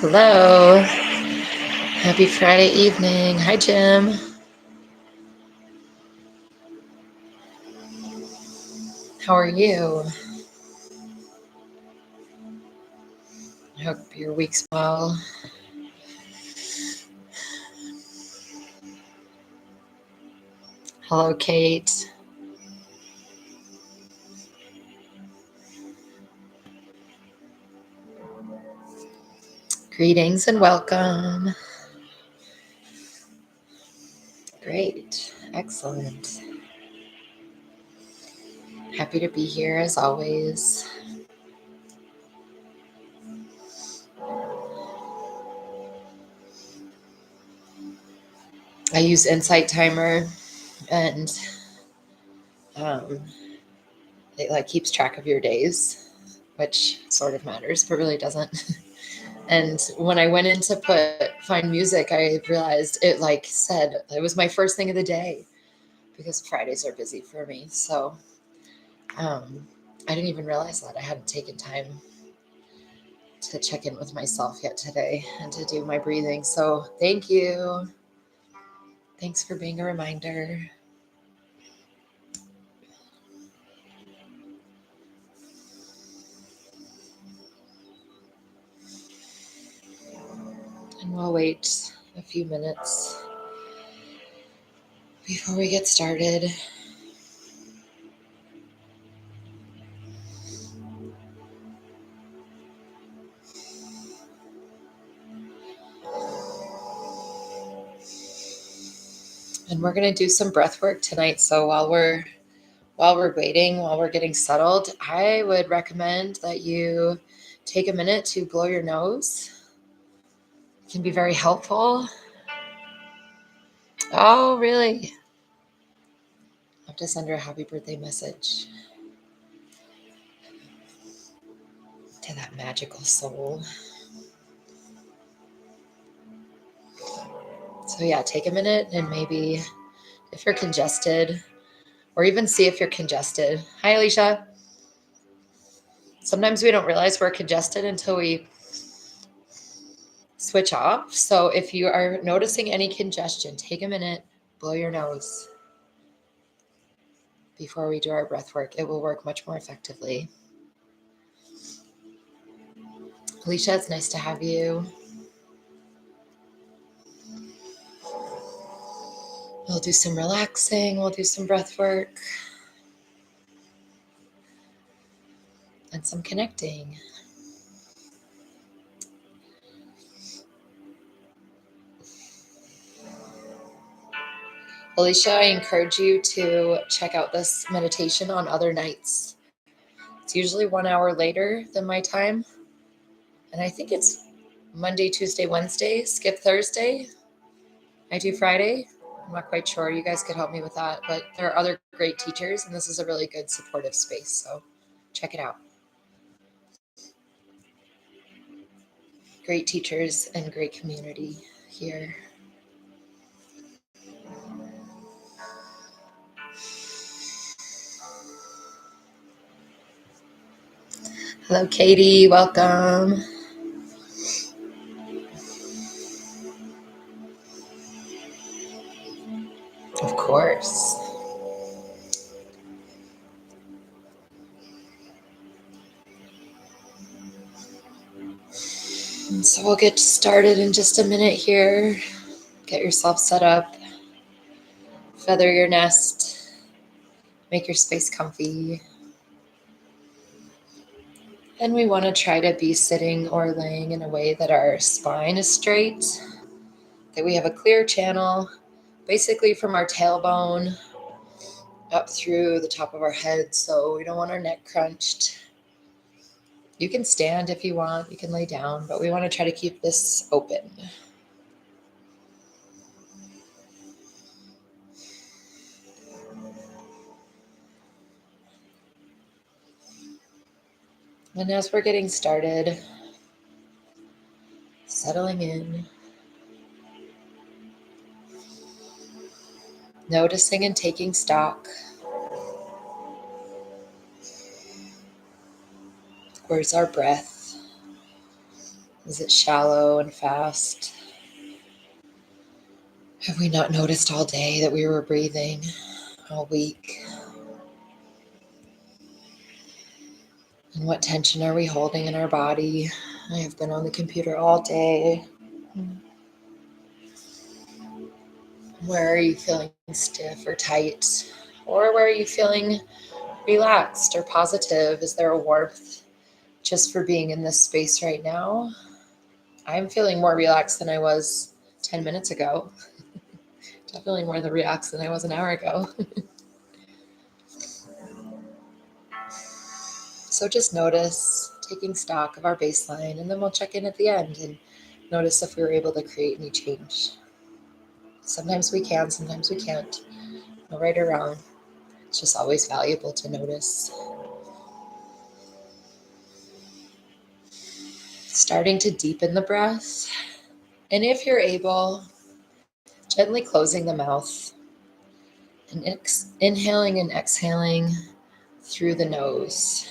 Hello. Happy Friday evening. Hi, Jim. How are you? I hope your week's well. Hello, Kate. Greetings and welcome. Great. Excellent. Happy to be here as always. I use Insight Timer and it keeps track of your days, which sort of matters, but really doesn't. And when I went in to find music, I realized it said it was my first thing of the day because Fridays are busy for me. So I didn't even realize that I hadn't taken time to check in with myself yet today and to do my breathing. So thank you. Thanks for being a reminder. And we'll wait a few minutes before we get started. And we're going to do some breath work tonight. So while we're waiting, while we're getting settled, I would recommend that you take a minute to blow your nose. It can be very helpful. Oh, really? I'll have to send her a happy birthday message to that magical soul. So yeah, take a minute and maybe if you're congested, or even see if you're congested. Hi, Alicia. Sometimes we don't realize we're congested until we switch off. So if you are noticing any congestion, take a minute, blow your nose before we do our breath work. It will work much more effectively. Alicia, it's nice to have you. We'll do some relaxing. We'll do some breath work and some connecting. Alicia, I encourage you to check out this meditation on other nights. It's usually 1 hour later than my time. And I think it's Monday, Tuesday, Wednesday, skip Thursday. I do Friday. I'm not quite sure. You guys could help me with that. But there are other great teachers, and this is a really good supportive space. So check it out. Great teachers and great community here. Hello, Katie. Welcome. Of course. And so we'll get started in just a minute here. Get yourself set up. Feather your nest. Make your space comfy. And we want to try to be sitting or laying in a way that our spine is straight, that we have a clear channel, basically from our tailbone up through the top of our head. So we don't want our neck crunched. You can stand if you want, you can lay down, but we want to try to keep this open. And as we're getting started, settling in, noticing and taking stock. Where's our breath? Is it shallow and fast? Have we not noticed all day that we were breathing all week? And what tension are we holding in our body? I have been on the computer all day. Where are you feeling stiff or tight? Or where are you feeling relaxed or positive? Is there a warmth just for being in this space right now? I'm feeling more relaxed than I was 10 minutes ago. Definitely more relaxed than I was an hour ago. So just notice, taking stock of our baseline, and then we'll check in at the end and notice if we were able to create any change. Sometimes we can, sometimes we can't. No right or wrong. It's just always valuable to notice. Starting to deepen the breath. And if you're able, gently closing the mouth and inhaling and exhaling through the nose.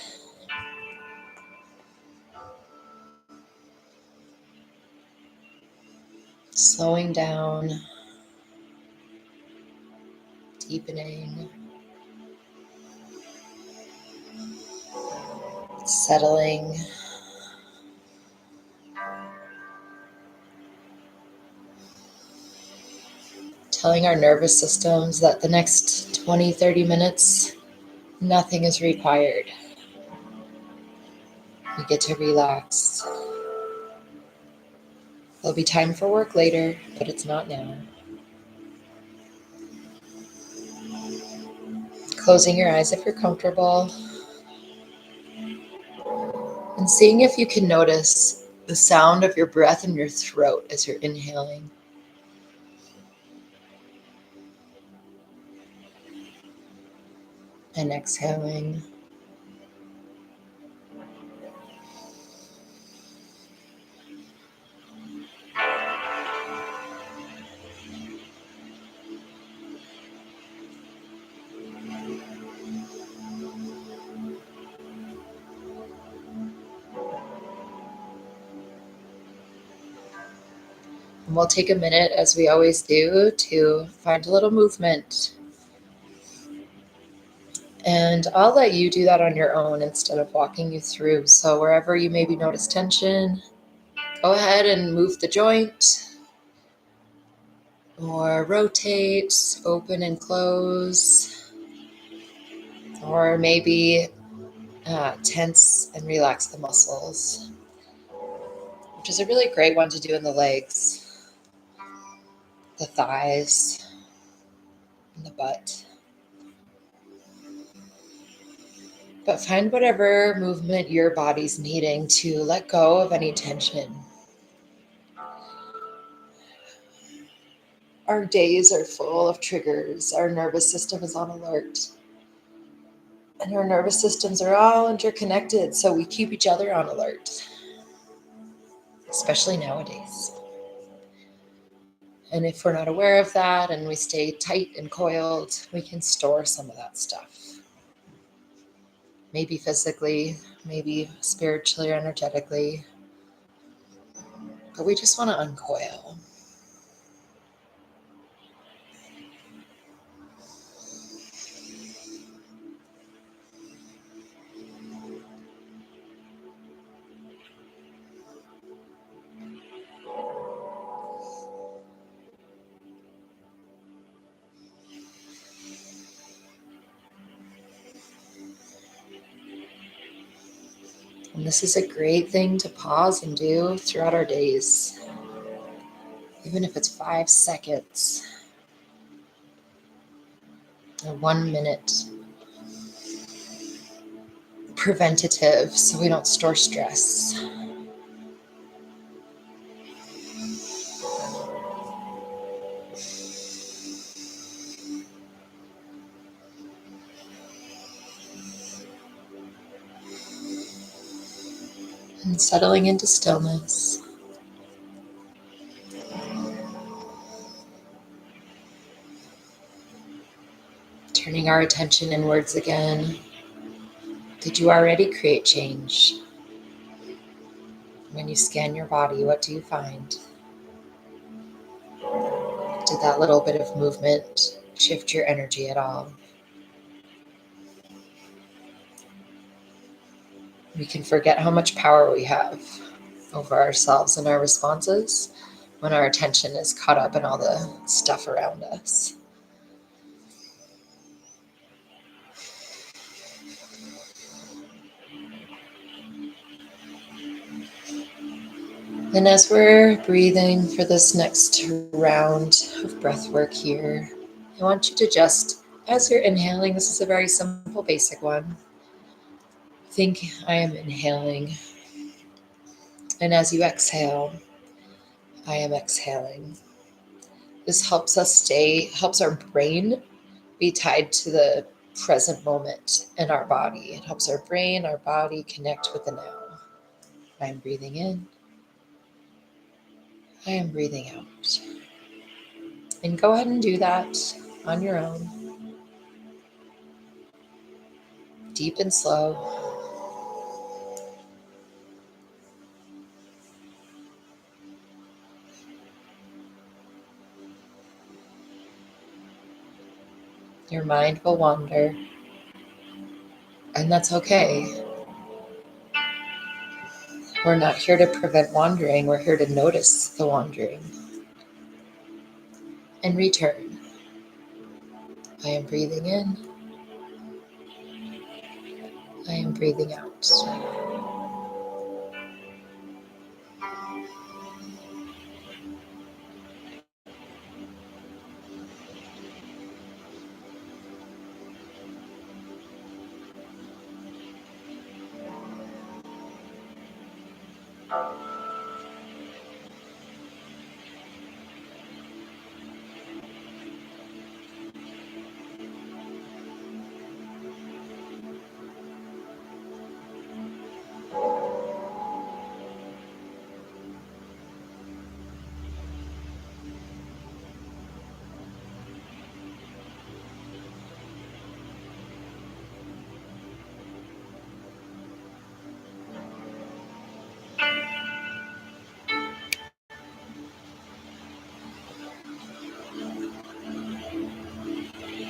Slowing down, deepening, settling. Telling our nervous systems that the next 20, 30 minutes, nothing is required. We get to relax. There'll be time for work later, but it's not now. Closing your eyes if you're comfortable. And seeing if you can notice the sound of your breath in your throat as you're inhaling. And exhaling. And we'll take a minute, as we always do, to find a little movement. And I'll let you do that on your own instead of walking you through. So wherever you maybe notice tension, go ahead and move the joint or rotate, open and close, or maybe tense and relax the muscles, which is a really great one to do in the legs, the thighs, and the butt. But find whatever movement your body's needing to let go of any tension. Our days are full of triggers. Our nervous system is on alert. And our nervous systems are all interconnected, so we keep each other on alert, especially nowadays. And if we're not aware of that and we stay tight and coiled, we can store some of that stuff. Maybe physically, maybe spiritually or energetically. But we just want to uncoil. And this is a great thing to pause and do throughout our days. Even if it's 5 seconds or 1 minute. Preventative, so we don't store stress. And settling into stillness. Turning our attention inwards again. Did you already create change? When you scan your body, what do you find? Did that little bit of movement shift your energy at all? We can forget how much power we have over ourselves and our responses when our attention is caught up in all the stuff around us. And as we're breathing for this next round of breath work here, I want you to just, as you're inhaling, this is a very simple, basic one. Think I am inhaling. And as you exhale, I am exhaling. This helps our brain be tied to the present moment in our body. It helps our brain, our body connect with the now. I am breathing in. I am breathing out. And go ahead and do that on your own. Deep and slow. Your mind will wander, and that's okay. We're not here to prevent wandering. We're here to notice the wandering and return. I am breathing in. I am breathing out.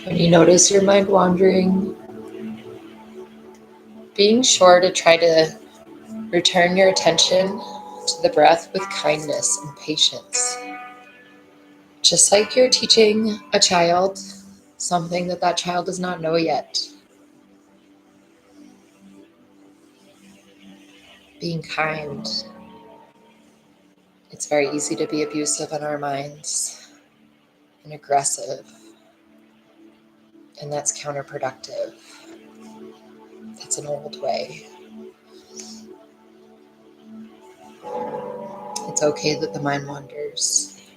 When you notice your mind wandering, being sure to try to return your attention to the breath with kindness and patience. Just like you're teaching a child something that that child does not know yet. Being kind. It's very easy to be abusive in our minds and aggressive, and that's counterproductive. That's an old way. It's okay that the mind wanders.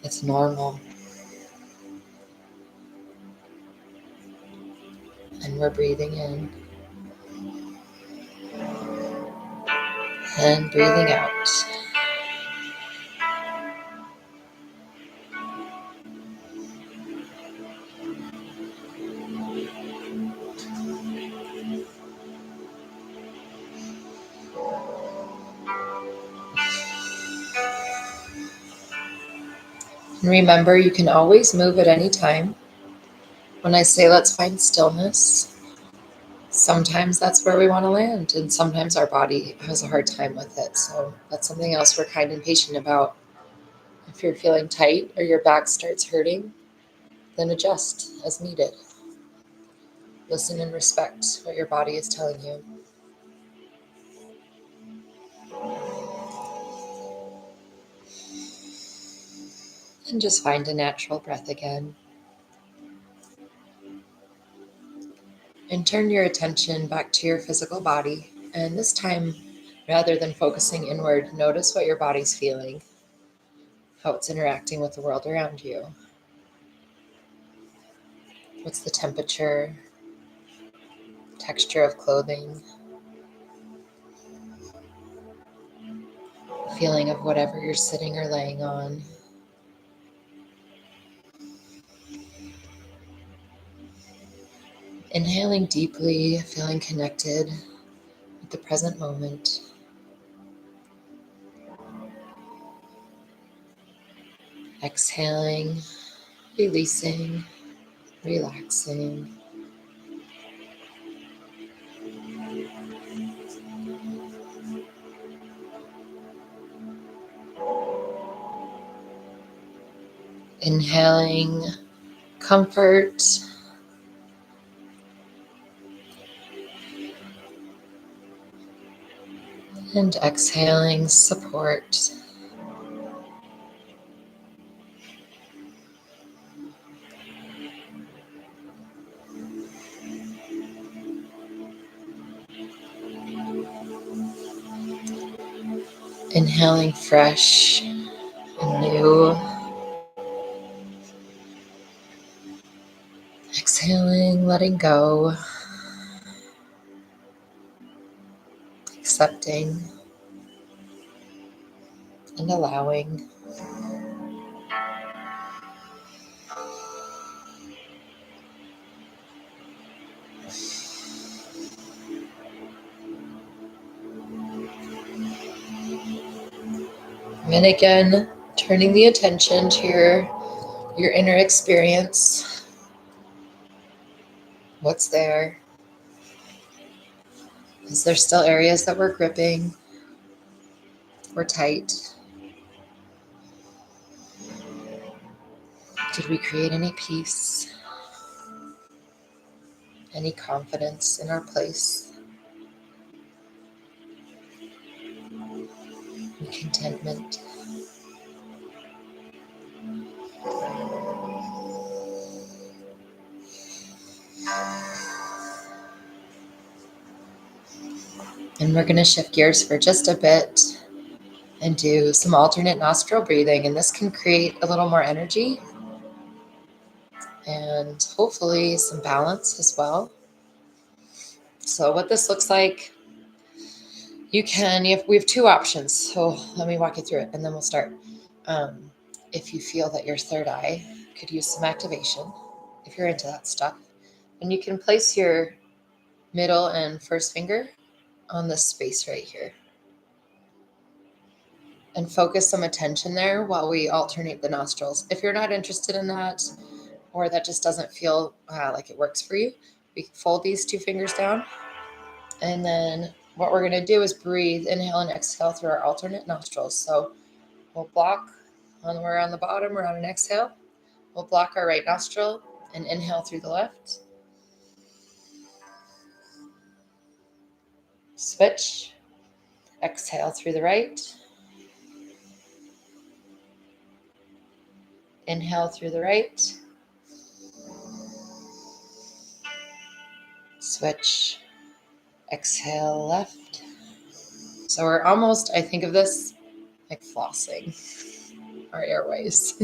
It's normal. And we're breathing in and breathing out. And remember, you can always move at any time. When I say let's find stillness, sometimes that's where we want to land, and sometimes our body has a hard time with it. So that's something else we're kind and patient about. If you're feeling tight or your back starts hurting, then adjust as needed. Listen and respect what your body is telling you. And just find a natural breath again. And turn your attention back to your physical body. And this time, rather than focusing inward, notice what your body's feeling, how it's interacting with the world around you. What's the temperature, texture of clothing, feeling of whatever you're sitting or laying on. Inhaling deeply, feeling connected with the present moment. Exhaling, releasing, relaxing. Inhaling comfort. And exhaling support. Inhaling fresh and new. Exhaling, letting go. Accepting and allowing. And again, turning the attention to your inner experience. What's there? Is there still areas that we're gripping or tight? Did we create any peace? Any confidence in our place? And contentment? And we're going to shift gears for just a bit and do some alternate nostril breathing. And this can create a little more energy and hopefully some balance as well. So what this looks like, we have two options. So let me walk you through it and then we'll start. If you feel that your third eye could use some activation, if you're into that stuff, and you can place your middle and first finger on this space right here and focus some attention there while we alternate the nostrils. If you're not interested in that, or that just doesn't feel like it works for you, we can fold these two fingers down. And then what we're going to do is breathe, inhale and exhale through our alternate nostrils. So we'll block when we're on the bottom, we're on an exhale. We'll block our right nostril and inhale through the left. Switch. Exhale through the right. Inhale through the right. Switch. Exhale left. So we're almost, I think of this like flossing our airways.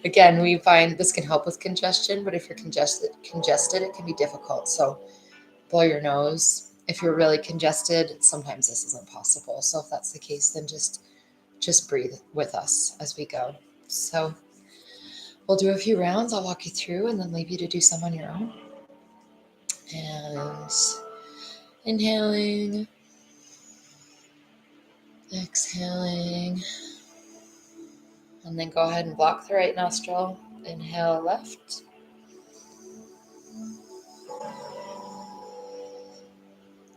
Again, we find this can help with congestion, but if you're congested, it can be difficult. So blow your nose. If you're really congested, sometimes this isn't possible. So if that's the case, then just breathe with us as we go. So we'll do a few rounds. I'll walk you through and then leave you to do some on your own. And inhaling, exhaling, and then go ahead and block the right nostril. Inhale left.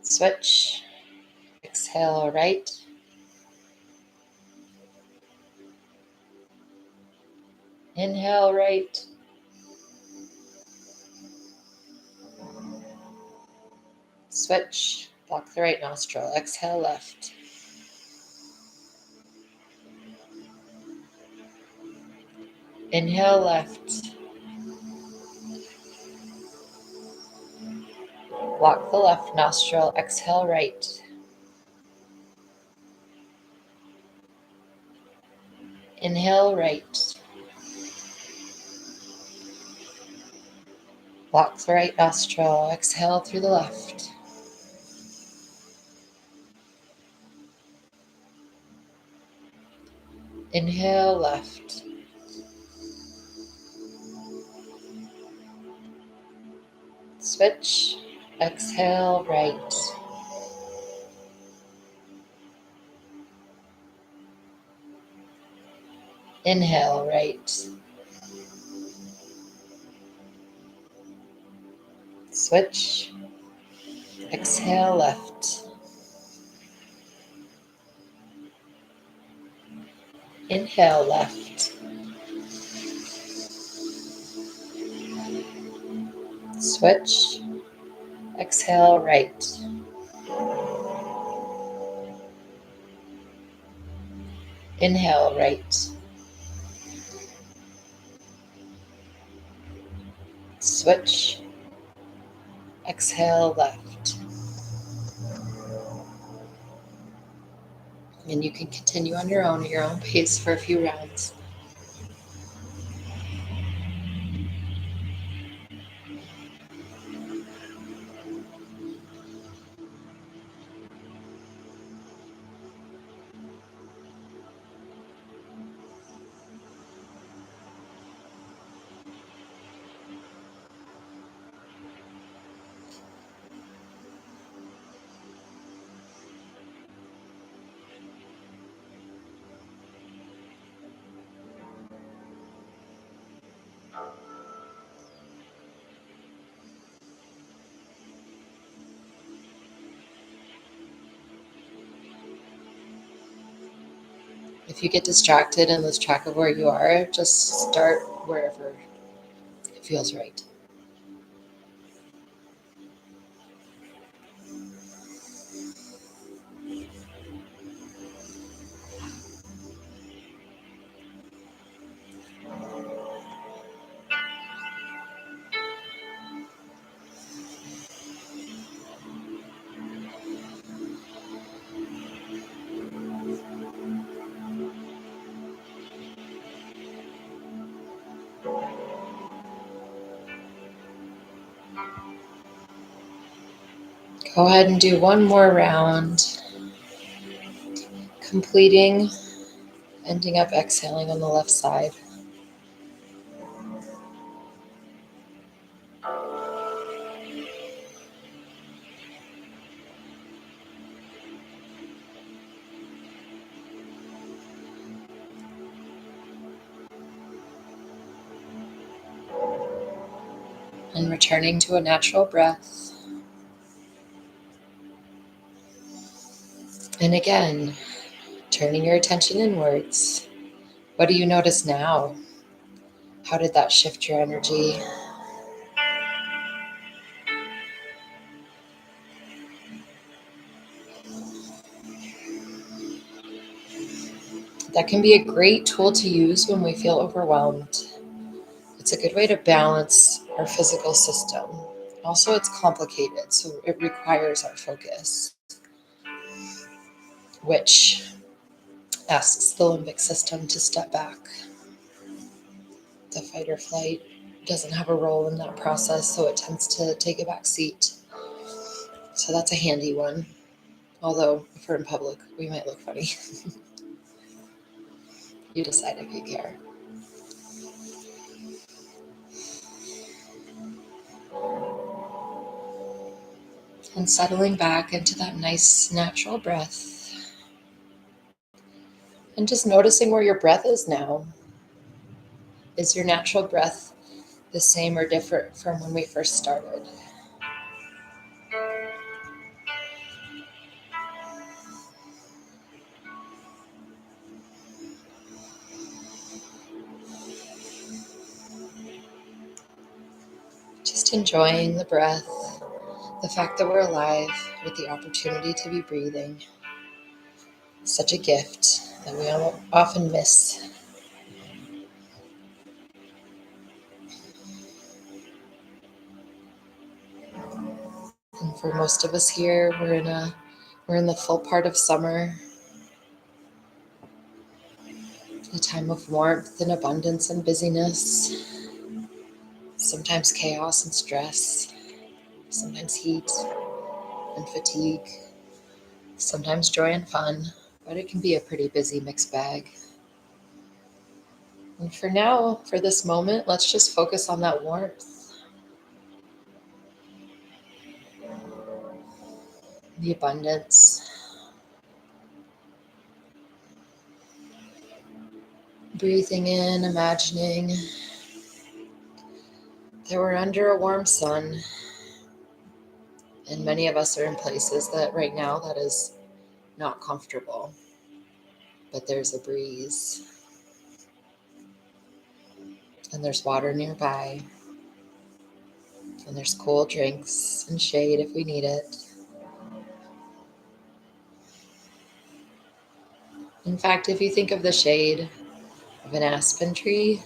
Switch. Exhale right. Inhale right. Switch. Block the right nostril. Exhale left. Inhale left. Block the left nostril. Exhale right. Inhale right. Block the right nostril. Exhale through the left. Inhale left. Switch. Exhale right. Inhale, right. Switch. Exhale, left. Inhale, left. Switch. Exhale, right. Inhale, right. Switch. Exhale, left. And you can continue on your own at your own pace for a few rounds. If you get distracted and lose track of where you are, just start wherever it feels right. Go ahead and do one more round, completing, ending up exhaling on the left side. And returning to a natural breath. And again, turning your attention inwards. What do you notice now? How did that shift your energy? That can be a great tool to use when we feel overwhelmed. It's a good way to balance our physical system. Also, it's complicated, so it requires our focus, which asks the limbic system to step back. The fight or flight doesn't have a role in that process, so it tends to take a back seat. So that's a handy one. Although, if we're in public, we might look funny. You decide if you care. And settling back into that nice natural breath. And just noticing where your breath is now. Is your natural breath the same or different from when we first started? Just enjoying the breath, the fact that we're alive with the opportunity to be breathing. Such a gift that we often miss. And for most of us here, we're in the full part of summer, a time of warmth and abundance and busyness, sometimes chaos and stress, sometimes heat and fatigue, sometimes joy and fun, but it can be a pretty busy mixed bag. And for now, for this moment, let's just focus on that warmth, the abundance, Breathing in, imagining that we're under a warm sun, and many of us are in places that right now that is not comfortable, but there's a breeze and there's water nearby and there's cool drinks and shade if we need it. In fact, if you think of the shade of an aspen tree,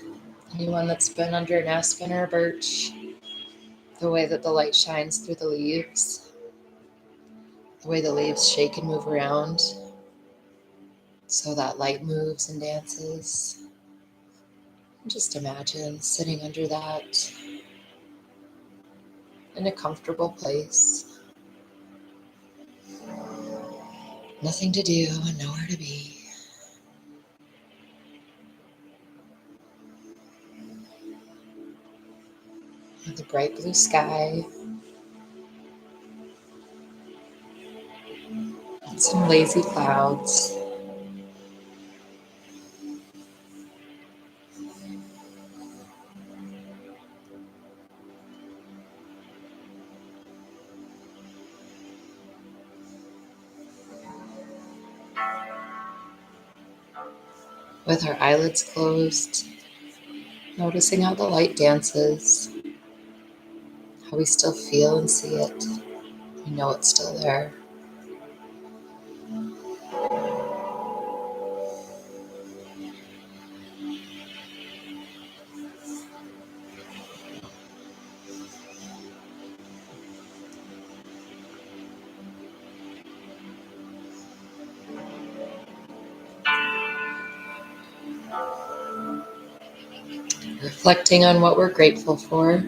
anyone that's been under an aspen or a birch, the way that the light shines through the leaves, the way the leaves shake and move around, so that light moves and dances. Just imagine sitting under that in a comfortable place. Nothing to do and nowhere to be. With the bright blue sky, and some lazy clouds. With our eyelids closed, noticing how the light dances, how we still feel and see it. We know it's still there. Reflecting on what we're grateful for.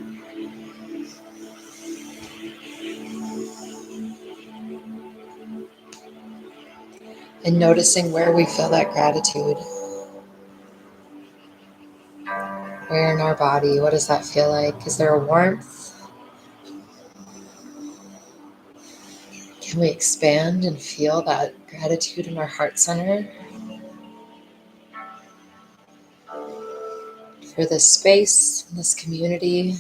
And noticing where we feel that gratitude. Where in our body, what does that feel like? Is there a warmth? Can we expand and feel that gratitude in our heart center? For this space, this community,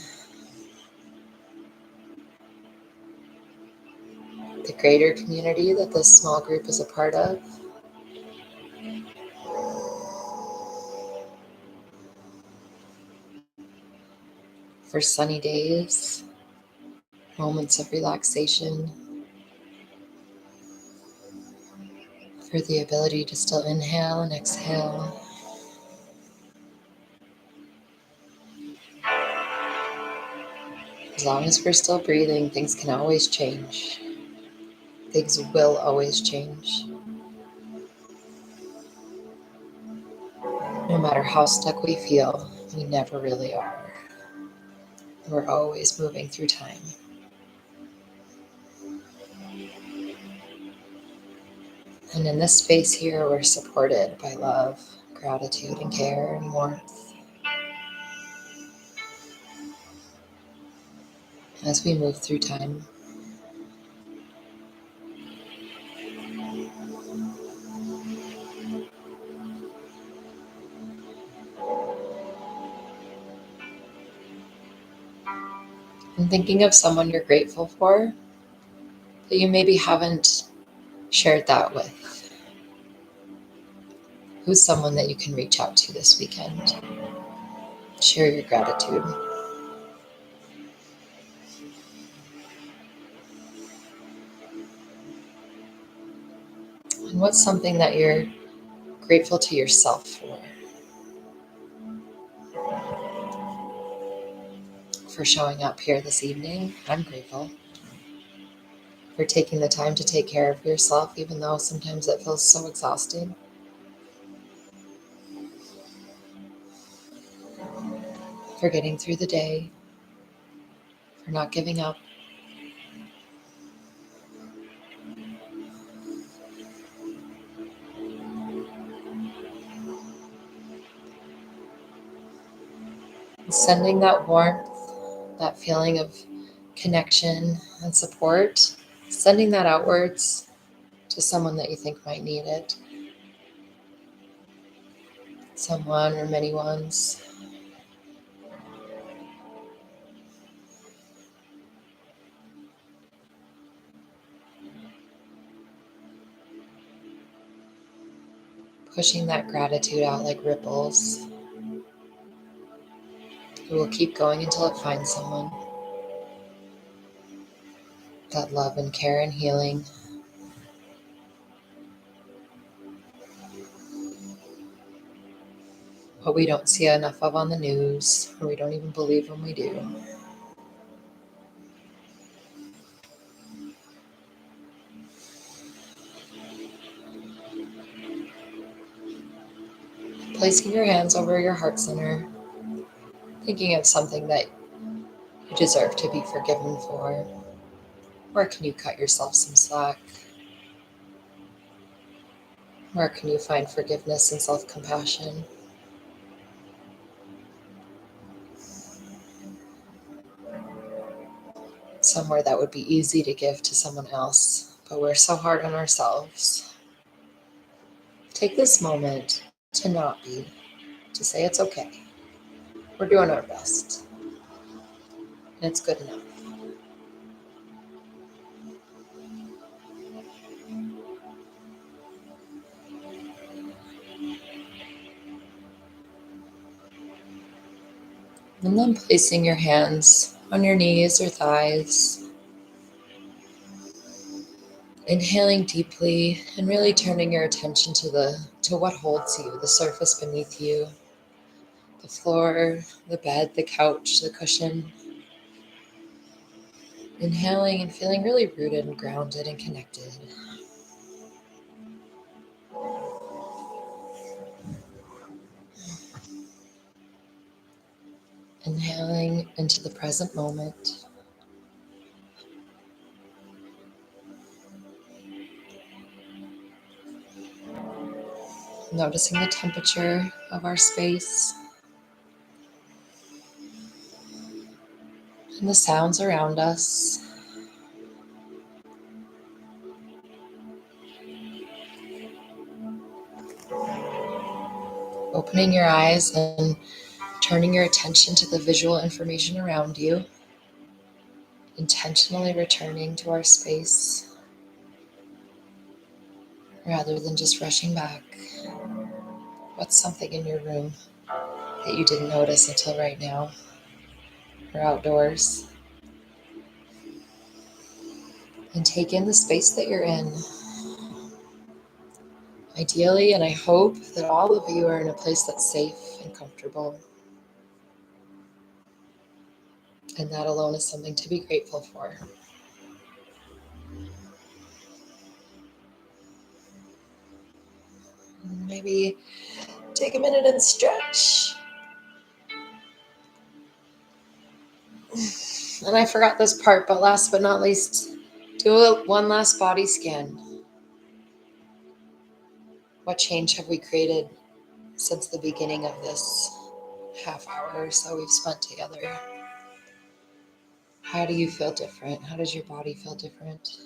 the greater community that this small group is a part of. For sunny days, moments of relaxation, for the ability to still inhale and exhale. As long as we're still breathing, things can always change. Things will always change. No matter how stuck we feel, we never really are. We're always moving through time. And in this space here, we're supported by love, gratitude, and care and warmth as we move through time. And thinking of someone you're grateful for that you maybe haven't shared that with. Who's someone that you can reach out to this weekend? Share your gratitude. And what's something that you're grateful to yourself for? For showing up here this evening, I'm grateful. For taking the time to take care of yourself, even though sometimes it feels so exhausting. For getting through the day, for not giving up. Sending that warmth, that feeling of connection and support, sending that outwards to someone that you think might need it. someone or many ones. Pushing that gratitude out like ripples. It will keep going until it finds someone. That love and care and healing. What we don't see enough of on the news, or we don't even believe when we do. Placing your hands over your heart center, thinking of something that you deserve to be forgiven for. Where can you cut yourself some slack? Where can you find forgiveness and self-compassion? Somewhere that would be easy to give to someone else, but we're so hard on ourselves. Take this moment to not be, to say it's okay. We're doing our best, and it's good enough. And then placing your hands on your knees or thighs. Inhaling deeply and really turning your attention to what holds you, the surface beneath you, the floor, the bed, the couch, the cushion. Inhaling and feeling really rooted and grounded and connected. Inhaling into the present moment. Noticing the temperature of our space and the sounds around us. Opening your eyes and turning your attention to the visual information around you. Intentionally returning to our space rather than just rushing back. What's something in your room that you didn't notice until right now, or outdoors? And take in the space that you're in. Ideally, and I hope that all of you are in a place that's safe and comfortable. And that alone is something to be grateful for. Maybe take a minute and stretch. And I forgot this part, but last but not least, do one last body scan. What change have we created since the beginning of this half hour or so we've spent together? How do you feel different? How does your body feel different?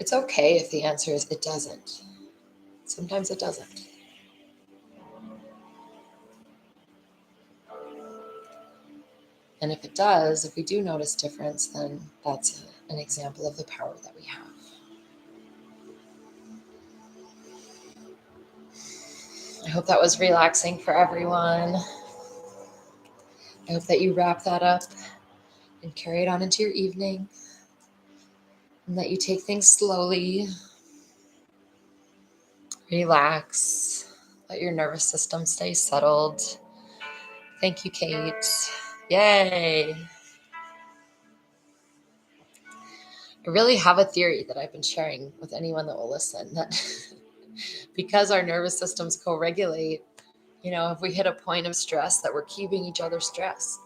It's okay if the answer is it doesn't. Sometimes it doesn't. And if it does, if we do notice difference, then that's an example of the power that we have. I hope that was relaxing for everyone. I hope that you wrap that up and carry it on into your evening, and that you take things slowly, relax, let your nervous system stay settled. Thank you, Kate. Yay. I really have a theory that I've been sharing with anyone that will listen, that because our nervous systems co-regulate, if we hit a point of stress, that we're keeping each other stressed.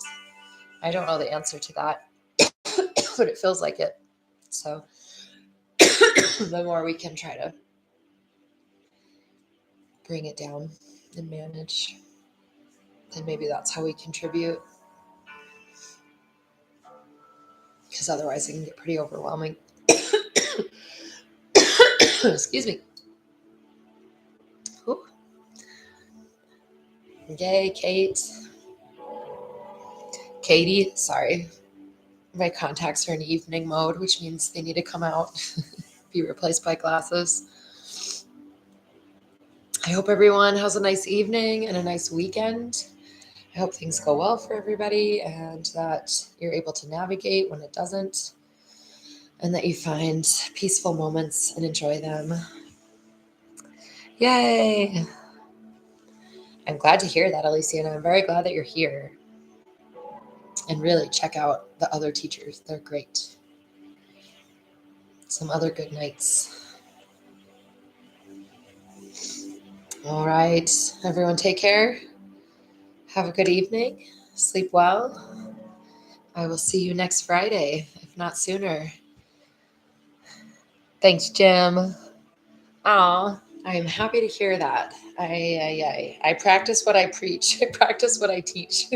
I don't know the answer to that, but it feels like it. So the more we can try to bring it down and manage, then maybe that's how we contribute. Because otherwise it can get pretty overwhelming. Excuse me. Ooh. Yay, Kate. Katie, sorry. My contacts are in evening mode, which means they need to come out, be replaced by glasses. I hope everyone has a nice evening and a nice weekend. I hope things go well for everybody and that you're able to navigate when it doesn't, and that you find peaceful moments and enjoy them. Yay! I'm glad to hear that, Alicia, and I'm very glad that you're here. And really check out the other teachers. They're great. Some other good nights. All right, everyone take care. Have a good evening. Sleep well. I will see you next Friday, if not sooner. Thanks, Jim. Aw, I'm happy to hear that. I practice what I preach. I practice what I teach.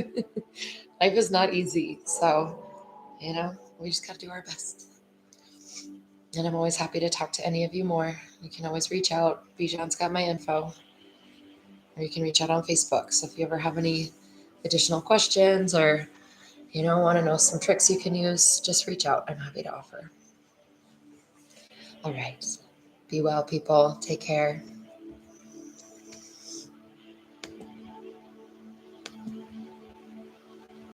Life is not easy. So, we just got to do our best. And I'm always happy to talk to any of you more. You can always reach out. Bijan's got my info. Or you can reach out on Facebook. So if you ever have any additional questions or, want to know some tricks you can use, just reach out. I'm happy to offer. All right. Be well, people. Take care.